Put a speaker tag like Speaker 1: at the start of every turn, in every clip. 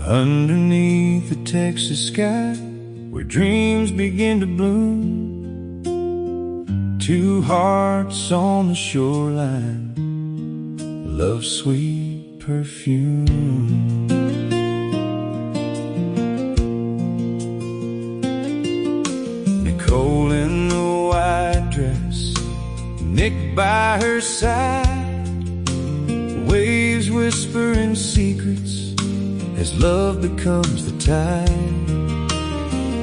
Speaker 1: underneath the Texas sky, where dreams begin to bloom. Two hearts on the shoreline, love's sweet perfume. Nikole in the white dress, Nick by her side, waves whispering secrets as love becomes the tide.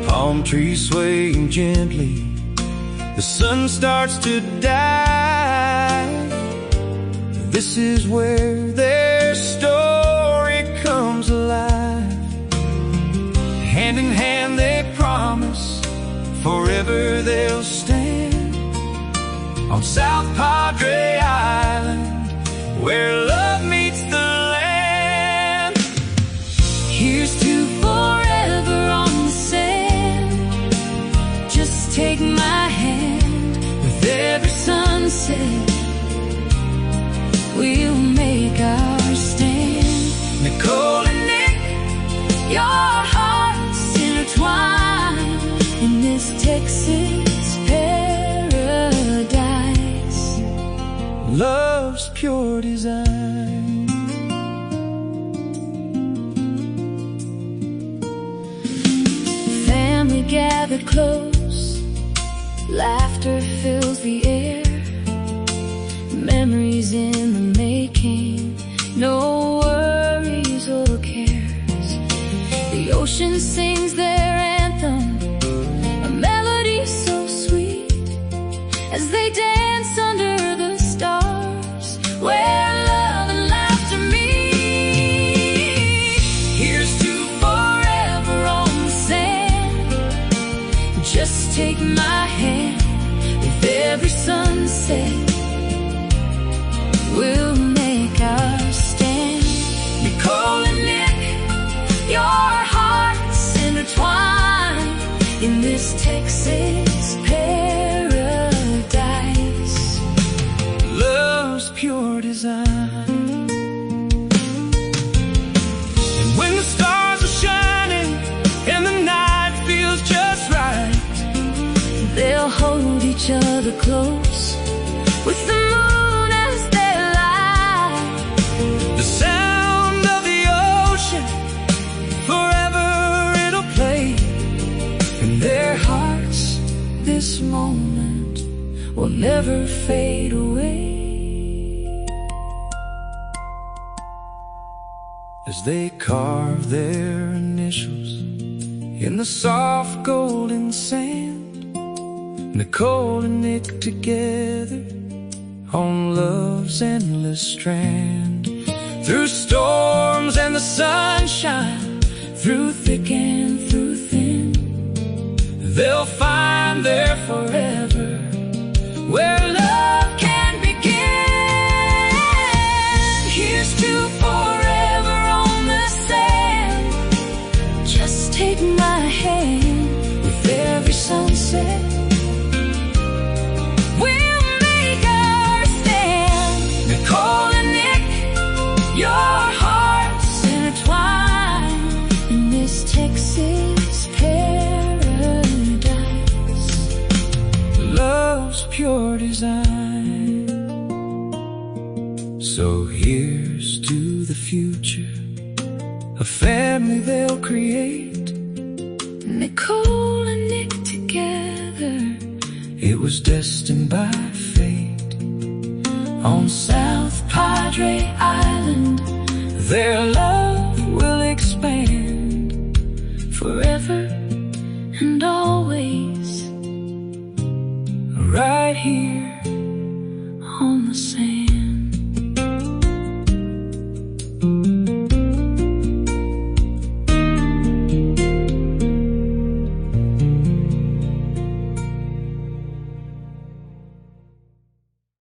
Speaker 1: Palm trees swaying gently, the sun starts to die. This is where their story comes alive. Hand in hand they promise forever they'll stand on South Padre Island, where love meets the land. Here's to forever on the sand. Just take my hand with every sunset. We'll make our stand. Nikole and Nick, your hearts intertwined in this Texas paradise. Love's pure design. Family gathered close, laughter fills the air. Memories in the making, no worries or cares. The ocean sings their anthem, a melody so sweet, as they dance under the stars, where love and laughter meet. Here's to forever on the sand. Just take my hand with every sunset. We'll make our stand. Nikole and Nick, your hearts intertwined in this Texas paradise. Love's pure design. And when the stars are shining and the night feels just right, they'll hold each other close with the moon as their light. The sound of the ocean, forever it'll play in their hearts. This moment will never fade away. As they carve their initials in the soft golden sand, Nikole and Nick together on love's endless strand. Through storms and the sunshine, through thick and through thin, they'll find their forever, where love can begin. Here's to forever on the sand. Just take my hand with every sunset. Nikole and Nick, your hearts intertwined in this Texas paradise. Love's pure design. So here's to the future, a family they'll create. Nikole and Nick together, it was destined by fate. On South Padre Island, their love will expand forever and always, right here on the sand.